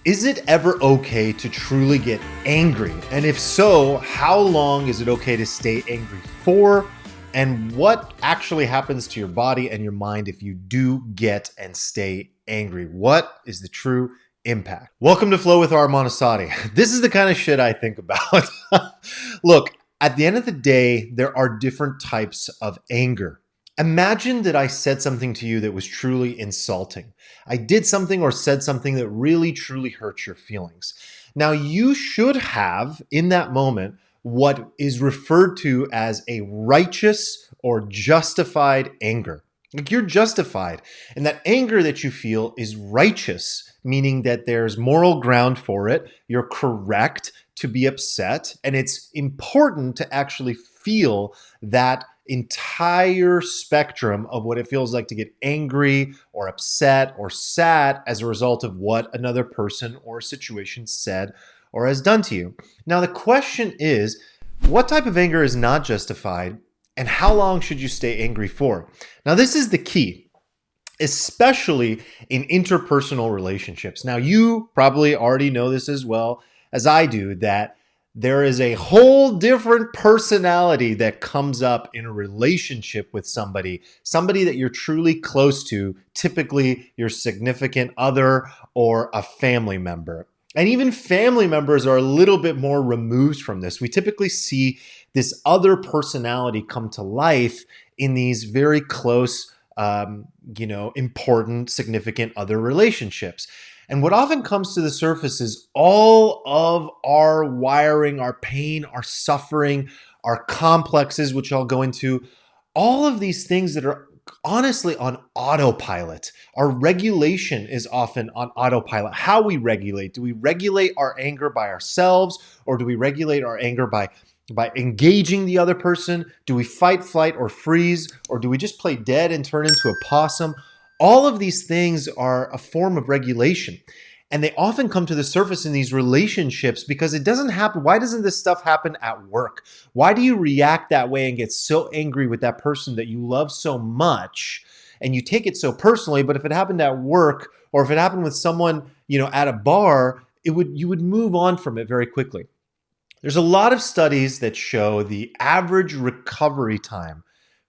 Is it ever okay to truly get angry? And if so, how long is it okay to stay angry for? And what actually happens to your body and your mind if you do get and stay angry? What is the true impact? Welcome to Flow with Arman Assadi. This is the kind of shit I think about. Look, at the end of the day, there are different types of anger. Imagine that I said something to you that was truly insulting. I did something or said something that really truly hurt your feelings. Now, you should have in that moment what is referred to as a righteous or justified anger. Like you're justified, and that anger that you feel is righteous, meaning that there's moral ground for it. You're correct to be upset, and it's important to actually feel that entire spectrum of what it feels like to get angry or upset or sad as a result of what another person or situation said or has done to you. Now, the question is, what type of anger is not justified, and how long should you stay angry for? Now, this is the key, especially in interpersonal relationships. Now, you probably already know this as well as I do, that there is a whole different personality that comes up in a relationship with somebody that you're truly close to, typically your significant other or a family member. And even family members are a little bit more removed from this. We typically see this other personality come to life in these very close, important, significant other relationships. And what often comes to the surface is all of our wiring, our pain, our suffering, our complexes, which I'll go into, all of these things that are honestly on autopilot. Our regulation is often on autopilot. How we regulate. Do we regulate our anger by ourselves, or do we regulate our anger by engaging the other person? Do we fight, flight, or freeze? Or do we just play dead and turn into a possum? All of these things are a form of regulation. And they often come to the surface in these relationships because it doesn't happen. Why doesn't this stuff happen at work? Why do you react that way and get so angry with that person that you love so much and you take it so personally? But if it happened at work, or if it happened with someone, at a bar, you would move on from it very quickly. There's a lot of studies that show the average recovery time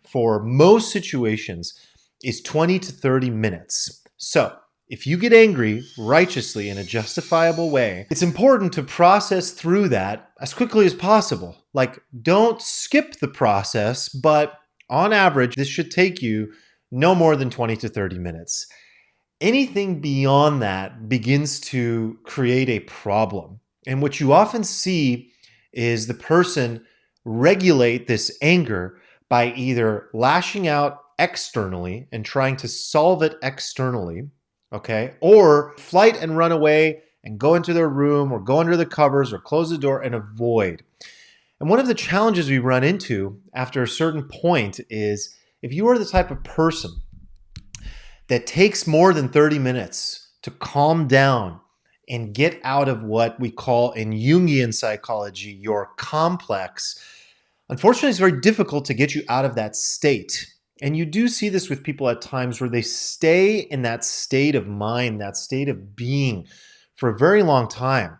for most situations is 20 to 30 minutes. So if you get angry righteously in a justifiable way, it's important to process through that as quickly as possible. Like, don't skip the process, but on average, this should take you no more than 20 to 30 minutes. Anything beyond that begins to create a problem. And what you often see is the person regulate this anger by either lashing out externally and trying to solve it externally, okay? Or flight and run away and go into their room or go under the covers or close the door and avoid. And one of the challenges we run into after a certain point is if you are the type of person that takes more than 30 minutes to calm down and get out of what we call in Jungian psychology your complex, unfortunately, it's very difficult to get you out of that state. And you do see this with people at times where they stay in that state of mind, that state of being for a very long time.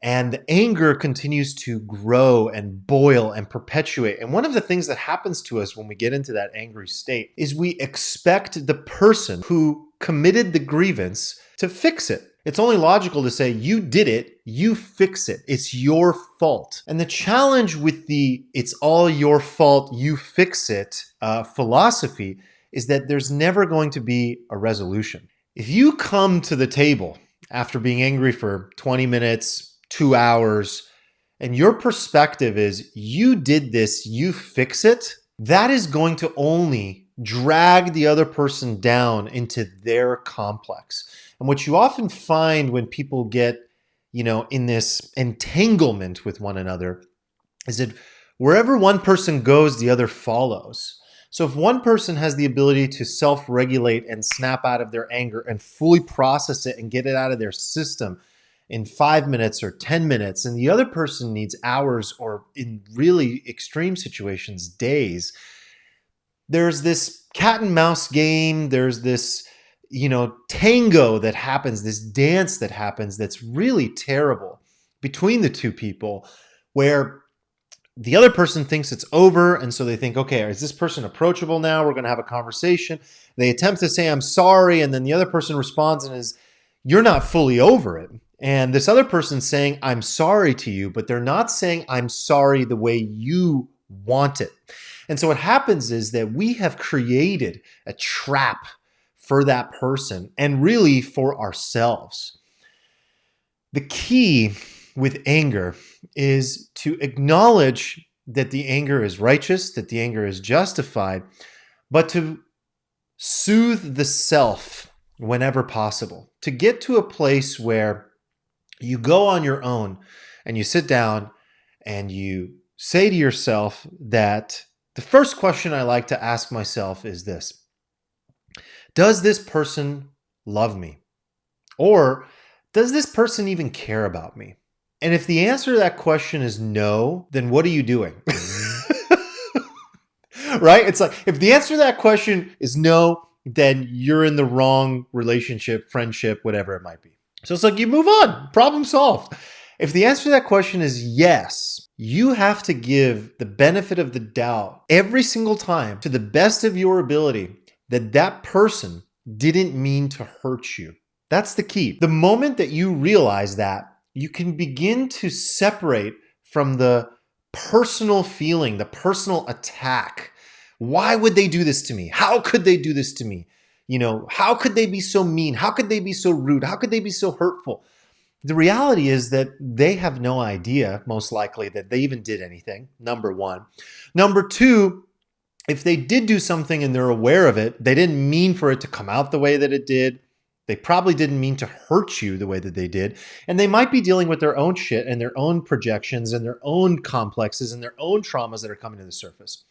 And the anger continues to grow and boil and perpetuate. And one of the things that happens to us when we get into that angry state is we expect the person who committed the grievance to fix it. It's only logical to say, you did it, you fix it. It's your fault. And the challenge with the it's all your fault, you fix it philosophy is that there's never going to be a resolution. If you come to the table after being angry for 20 minutes, 2 hours, and your perspective is you did this, you fix it, that is going to only drag the other person down into their complex. And what you often find when people get, in this entanglement with one another is that wherever one person goes, the other follows. So if one person has the ability to self-regulate and snap out of their anger and fully process it and get it out of their system in 5 minutes or 10 minutes, and the other person needs hours or in really extreme situations, days, there's this cat and mouse game. There's this tango that happens, this dance that happens that's really terrible between the two people, where the other person thinks it's over, and so they think, okay, is this person approachable now? We're going to have a conversation. They attempt to say, I'm sorry, and then the other person responds and is, you're not fully over it. And this other person's saying, I'm sorry to you, but they're not saying, I'm sorry the way you want it. And so what happens is that we have created a trap for that person and really for ourselves. The key with anger is to acknowledge that the anger is righteous, that the anger is justified, but to soothe the self whenever possible, to get to a place where you go on your own and you sit down and you say to yourself that the first question I like to ask myself is this: does this person love me? Or does this person even care about me? And if the answer to that question is no, then what are you doing? Right? It's like, if the answer to that question is no, then you're in the wrong relationship, friendship, whatever it might be. So it's like, you move on, problem solved. If the answer to that question is yes, you have to give the benefit of the doubt every single time, to the best of your ability, that that person didn't mean to hurt you. That's the key. The moment that you realize that, you can begin to separate from the personal feeling, the personal attack. Why would they do this to me? How could they do this to me? How could they be so mean? How could they be so rude? How could they be so hurtful? The reality is that they have no idea, most likely, that they even did anything, number one. Number two, if they did do something and they're aware of it, they didn't mean for it to come out the way that it did. They probably didn't mean to hurt you the way that they did. And they might be dealing with their own shit and their own projections and their own complexes and their own traumas that are coming to the surface.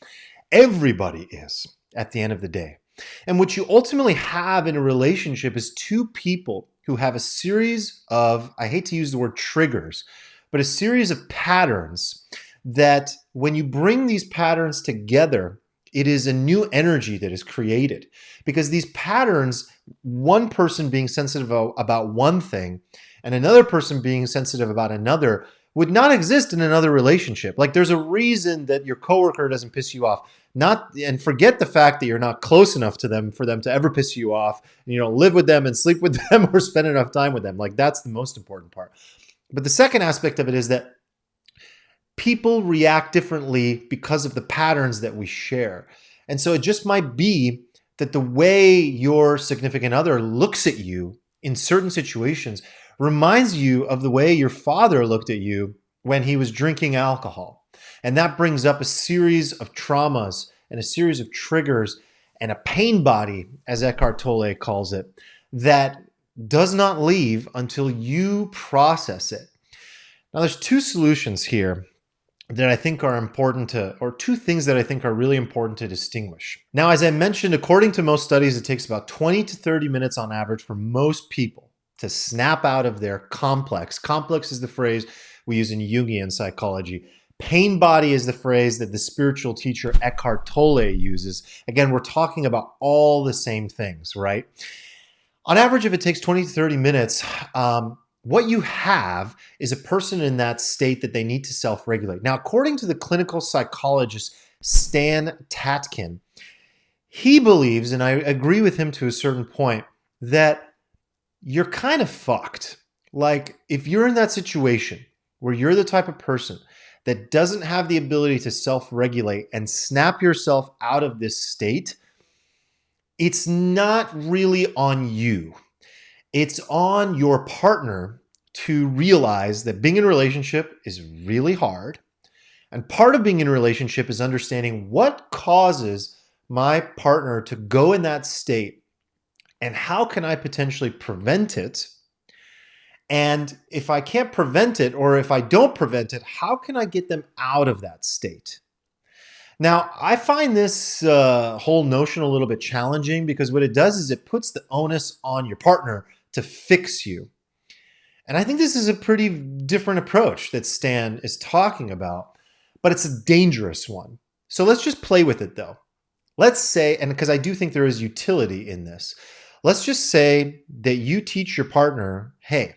Everybody is, at the end of the day. And what you ultimately have in a relationship is two people who have a series of, I hate to use the word triggers, but a series of patterns that when you bring these patterns together, it is a new energy that is created. Because these patterns, one person being sensitive about one thing and another person being sensitive about another, would not exist in another relationship. Like, there's a reason that your coworker doesn't piss you off. And forget the fact that you're not close enough to them for them to ever piss you off. And you don't live with them and sleep with them or spend enough time with them. Like, that's the most important part. But the second aspect of it is that people react differently because of the patterns that we share. And so it just might be that the way your significant other looks at you in certain situations reminds you of the way your father looked at you when he was drinking alcohol. And that brings up a series of traumas and a series of triggers and a pain body, as Eckhart Tolle calls it, that does not leave until you process it. Now, there's two solutions here that I think are important or two things that I think are really important to distinguish. Now, as I mentioned, according to most studies, it takes about 20 to 30 minutes on average for most people to snap out of their complex. Complex is the phrase we use in Jungian psychology. Pain body is the phrase that the spiritual teacher Eckhart Tolle uses. Again, we're talking about all the same things, right? On average, if it takes 20 to 30 minutes, what you have is a person in that state that they need to self-regulate. Now, according to the clinical psychologist Stan Tatkin, he believes, and I agree with him to a certain point, that you're kind of fucked. Like, if you're in that situation where you're the type of person that doesn't have the ability to self-regulate and snap yourself out of this state, it's not really on you. It's on your partner to realize that being in a relationship is really hard. And part of being in a relationship is understanding what causes my partner to go in that state and how can I potentially prevent it. And if I can't prevent it, or if I don't prevent it, how can I get them out of that state? Now, I find this whole notion a little bit challenging because what it does is it puts the onus on your partner to fix you. And I think this is a pretty different approach that Stan is talking about, but it's a dangerous one. So let's just play with it though. Let's say, and because I do think there is utility in this, Let's just say that you teach your partner, hey,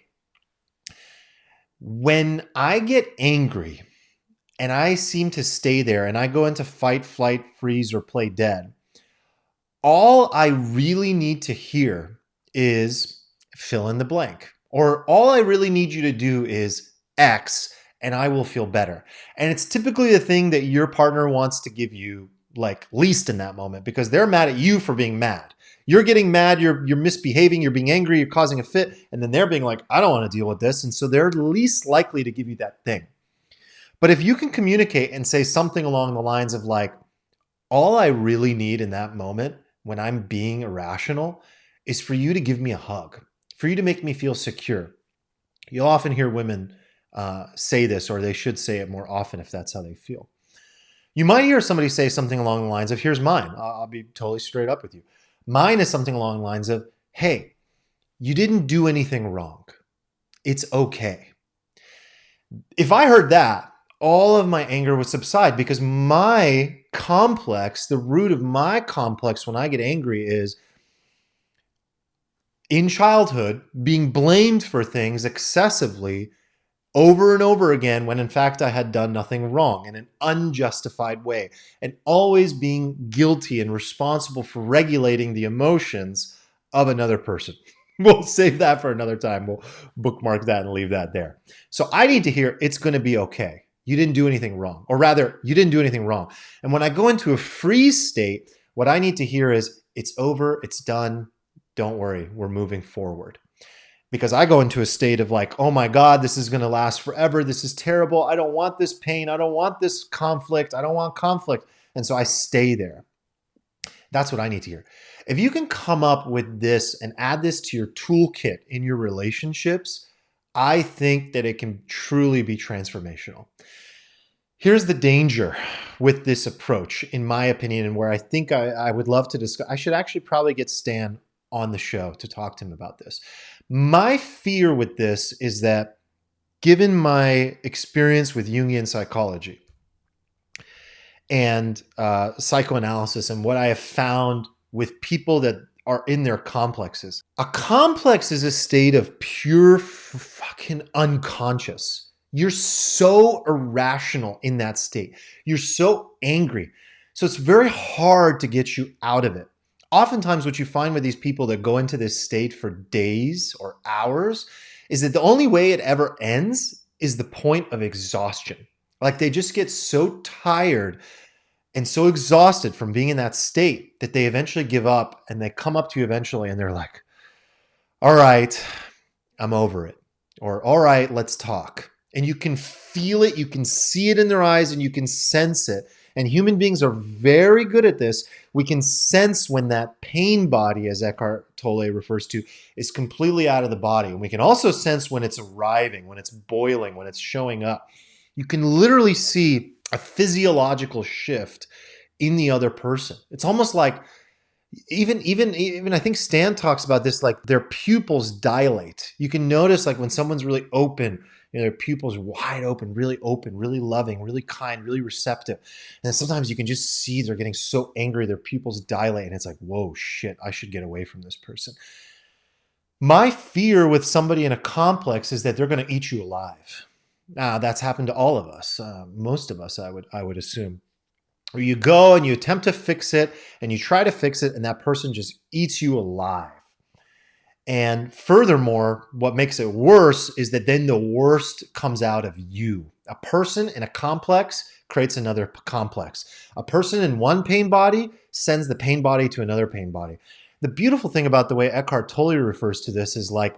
when I get angry and I seem to stay there and I go into fight, flight, freeze, or play dead, all I really need to hear is fill in the blank. Or all I really need you to do is X and I will feel better. And it's typically the thing that your partner wants to give you like least in that moment because they're mad at you for being mad. You're getting mad, you're misbehaving, you're being angry, you're causing a fit, and then they're being like, I don't want to deal with this. And so they're least likely to give you that thing. But if you can communicate and say something along the lines of like, all I really need in that moment when I'm being irrational is for you to give me a hug, for you to make me feel secure. You'll often hear women say this, or they should say it more often if that's how they feel. You might hear somebody say something along the lines of, here's mine. I'll be totally straight up with you. Mine is something along the lines of, hey, you didn't do anything wrong. It's okay. If I heard that, all of my anger would subside because my complex, the root of my complex when I get angry is in childhood being blamed for things excessively over and over again when in fact I had done nothing wrong in an unjustified way, and always being guilty and responsible for regulating the emotions of another person. We'll save that for another time. We'll bookmark that and leave that there. So I need to hear it's going to be okay. You didn't do anything wrong, or rather, you didn't do anything wrong. And when I go into a freeze state, what I need to hear is it's over, it's done. Don't worry, we're moving forward. Because I go into a state of like, oh my God, this is going to last forever. This is terrible. I don't want this pain. I don't want this conflict. I don't want conflict. And so I stay there. That's what I need to hear. If you can come up with this and add this to your toolkit in your relationships, I think that it can truly be transformational. Here's the danger with this approach, in my opinion, and where I think I would love to discuss. I should actually probably get Stan on the show to talk to him about this. My fear with this is that, given my experience with Jungian psychology and psychoanalysis and what I have found with people that are in their complexes, a complex is a state of pure fucking unconscious. You're so irrational in that state. You're so angry. So it's very hard to get you out of it. Oftentimes what you find with these people that go into this state for days or hours is that the only way it ever ends is the point of exhaustion. Like they just get so tired and so exhausted from being in that state that they eventually give up, and they come up to you eventually and they're like, all right, I'm over it. Or, all right, let's talk. And you can feel it, you can see it in their eyes, and you can sense it. And human beings are very good at this. We can sense when that pain body, as Eckhart Tolle refers to, is completely out of the body. And we can also sense when it's arriving, when it's boiling, when it's showing up. You can literally see a physiological shift in the other person. It's almost like, even I think Stan talks about this, like their pupils dilate. You can notice like when someone's really open, their pupils wide open, really loving, really kind, really receptive. And then sometimes you can just see they're getting so angry, their pupils dilate, and it's like, whoa, shit, I should get away from this person. My fear with somebody in a complex is that they're going to eat you alive. Now, that's happened to all of us, most of us, I would assume. Where you go and you attempt to fix it, and you try to fix it, and that person just eats you alive. And furthermore, what makes it worse is that then the worst comes out of you. A person in a complex creates another complex. A person in one pain body sends the pain body to another pain body. The beautiful thing about the way Eckhart Tolle refers to this is like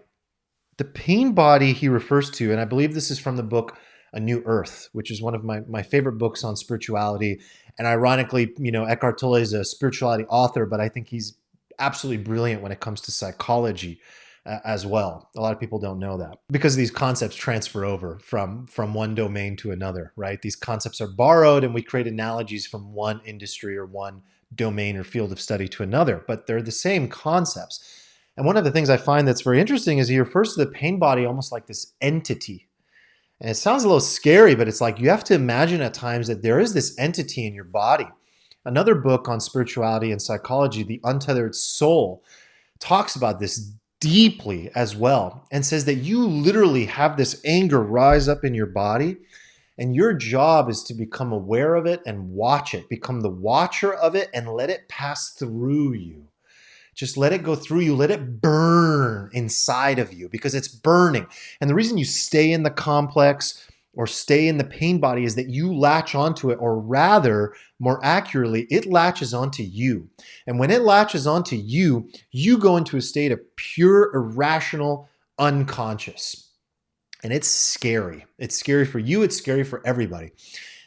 the pain body he refers to, and I believe this is from the book A New Earth, which is one of my favorite books on spirituality. And ironically, Eckhart Tolle is a spirituality author, but I think he's absolutely brilliant when it comes to psychology as well. A lot of people don't know that because these concepts transfer over from one domain to another, right? These concepts are borrowed and we create analogies from one industry or one domain or field of study to another, but they're the same concepts. And one of the things I find that's very interesting is he refers to the pain body almost like this entity. And it sounds a little scary, but it's like you have to imagine at times that there is this entity in your body. Another book on spirituality and psychology, The Untethered Soul, talks about this deeply as well and says that you literally have this anger rise up in your body, and your job is to become aware of it and watch it, become the watcher of it and let it pass through you. Just let it go through you. Let it burn inside of you because it's burning. And the reason you stay in the complex or stay in the pain body is that you latch onto it, or rather, more accurately, it latches onto you. And when it latches onto you, you go into a state of pure, irrational unconscious. And it's scary. It's scary for you. It's scary for everybody.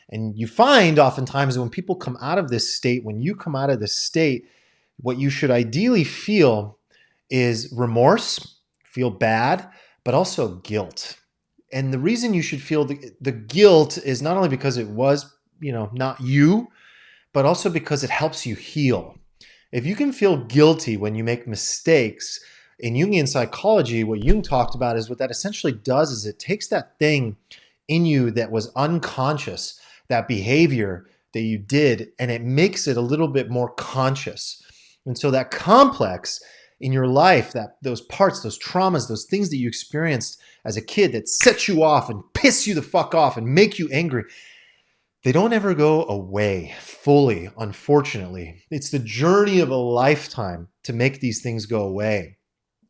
And you find oftentimes when people come out of this state, when you come out of this state, what you should ideally feel is remorse, feel bad, but also guilt. And the reason you should feel the guilt is not only because it was, not you, but also because it helps you heal. If you can feel guilty when you make mistakes, in Jungian psychology, what Jung talked about is what that essentially does is it takes that thing in you that was unconscious, that behavior that you did, and it makes it a little bit more conscious. And so that complex in your life, that those parts, those traumas, those things that you experienced as a kid that set you off and piss you the fuck off and make you angry, they don't ever go away fully, unfortunately. It's the journey of a lifetime to make these things go away.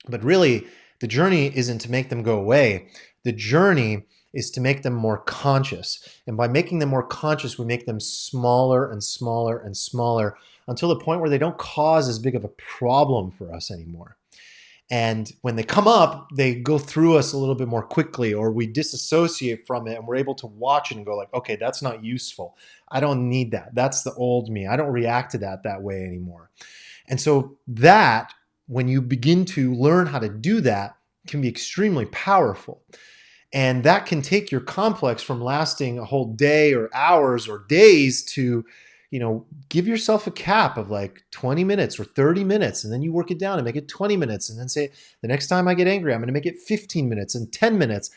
But really, the journey isn't to make them go away. The journey is to make them more conscious. And by making them more conscious, we make them smaller and smaller and smaller until the point where they don't cause as big of a problem for us anymore. And when they come up, they go through us a little bit more quickly, or we disassociate from it and we're able to watch it and go like, okay, that's not useful. I don't need that. That's the old me. I don't react to that way anymore. And so that, when you begin to learn how to do that, can be extremely powerful. And that can take your complex from lasting a whole day or hours or days to, give yourself a cap of like 20 minutes or 30 minutes, and then you work it down and make it 20 minutes, and then say, the next time I get angry, I'm going to make it 15 minutes and 10 minutes.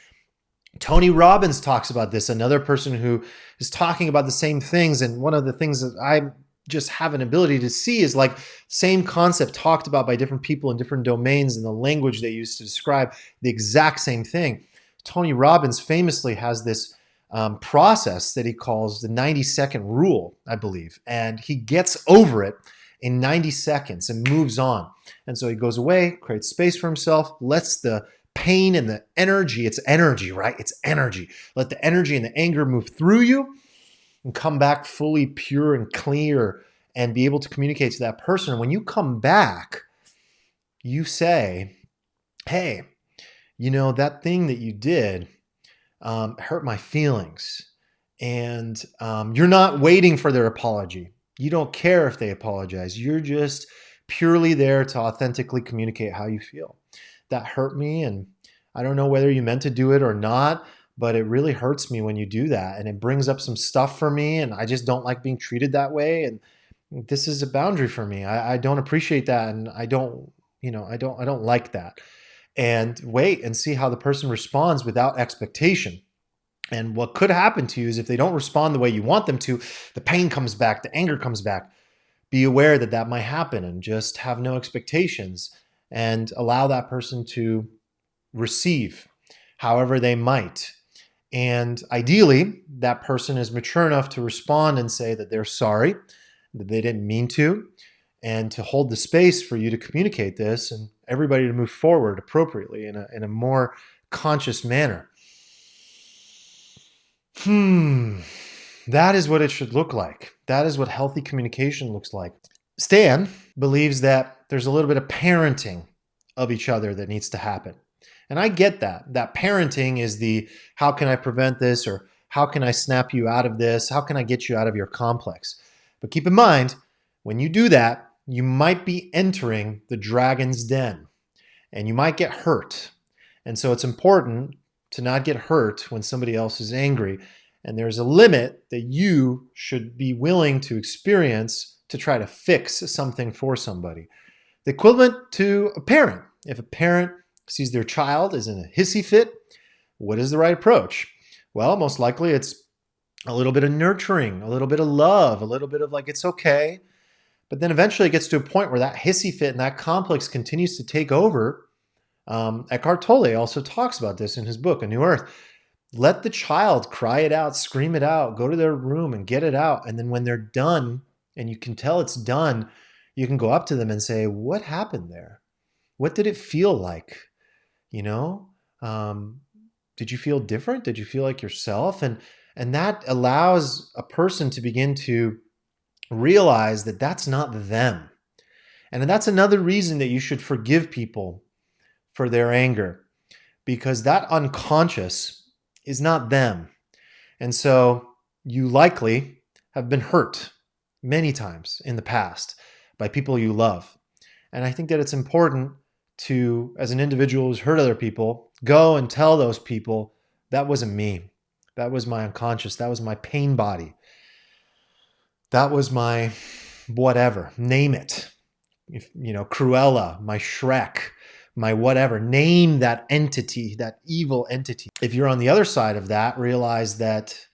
Tony Robbins talks about this, another person who is talking about the same things. And one of the things that I just have an ability to see is like same concept talked about by different people in different domains and the language they use to describe the exact same thing. Tony Robbins famously has this process that he calls the 90-second rule, I believe. And he gets over it in 90 seconds and moves on. And so he goes away, creates space for himself, lets the pain and the energy, it's energy, right? It's energy. Let the energy and the anger move through you and come back fully pure and clear and be able to communicate to that person. And when you come back, you say, hey, that thing that you did hurt my feelings. And you're not waiting for their apology. You don't care if they apologize. You're just purely there to authentically communicate how you feel. That hurt me, and I don't know whether you meant to do it or not, but it really hurts me when you do that. And it brings up some stuff for me, and I just don't like being treated that way. And this is a boundary for me. I don't appreciate that, and I don't like that. And wait and see how the person responds without expectation. And what could happen to you is if they don't respond the way you want them to, the pain comes back, the anger comes back. Be aware that might happen, and just have no expectations and allow that person to receive however they might. And ideally, that person is mature enough to respond and say that they're sorry, that they didn't mean to, and to hold the space for you to communicate this and everybody to move forward appropriately in a more conscious manner. That is what it should look like. That is what healthy communication looks like. Stan believes that there's a little bit of parenting of each other that needs to happen. And I get that. That parenting is the, how can I prevent this? Or how can I snap you out of this? How can I get you out of your complex? But keep in mind, when you do that, you might be entering the dragon's den and you might get hurt. And so it's important to not get hurt when somebody else is angry. And there's a limit that you should be willing to experience to try to fix something for somebody. The equivalent to a parent. If a parent sees their child is in a hissy fit, what is the right approach? Well, most likely it's a little bit of nurturing, a little bit of love, a little bit of like, it's okay, But then eventually it gets to a point where that hissy fit and that complex continues to take over. Eckhart Tolle also talks about this in his book, A New Earth. Let the child cry it out, scream it out, go to their room and get it out. And then when they're done, and you can tell it's done, you can go up to them and say, what happened there? What did it feel like? You know, did you feel different? Did you feel like yourself? And that allows a person to begin to realize that that's not them. And that's another reason that you should forgive people for their anger, because that unconscious is not them. And so you likely have been hurt many times in the past by people you love. And I think that it's important to, as an individual who's hurt other people, go and tell those people, that wasn't me. That was my unconscious. That was my pain body. That was my whatever. Name it. If, you know, Cruella, my Shrek, my whatever. Name that entity, that evil entity. If you're on the other side of that, realize that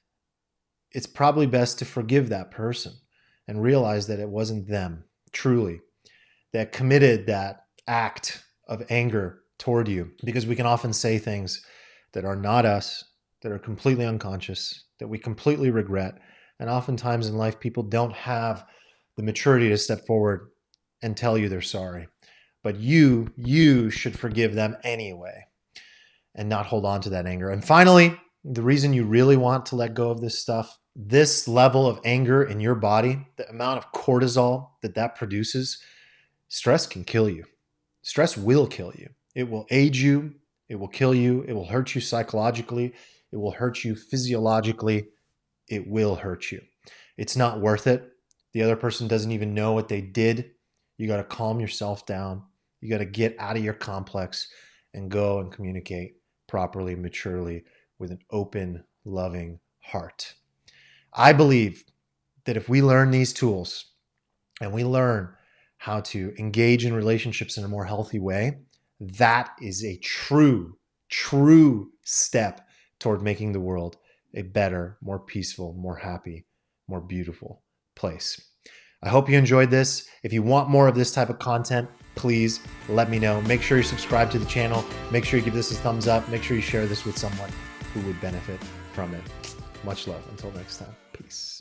it's probably best to forgive that person and realize that it wasn't them, truly, that committed that act of anger toward you. Because we can often say things that are not us, that are completely unconscious, that we completely regret. And oftentimes in life, people don't have the maturity to step forward and tell you they're sorry. But you should forgive them anyway and not hold on to that anger. And finally, the reason you really want to let go of this stuff, this level of anger in your body, the amount of cortisol that produces, stress can kill you. Stress will kill you. It will age you. It will kill you. It will hurt you psychologically. It will hurt you physiologically. It will hurt you. It's not worth it. The other person doesn't even know what they did. You got to calm yourself down. You got to get out of your complex and go and communicate properly, maturely, with an open, loving heart. I believe that if we learn these tools and we learn how to engage in relationships in a more healthy way, that is a true step toward making the world a better, more peaceful, more happy, more beautiful place. I hope you enjoyed this. If you want more of this type of content, please let me know. Make sure you subscribe to the channel. Make sure you give this a thumbs up. Make sure you share this with someone who would benefit from it. Much love. Until next time. Peace.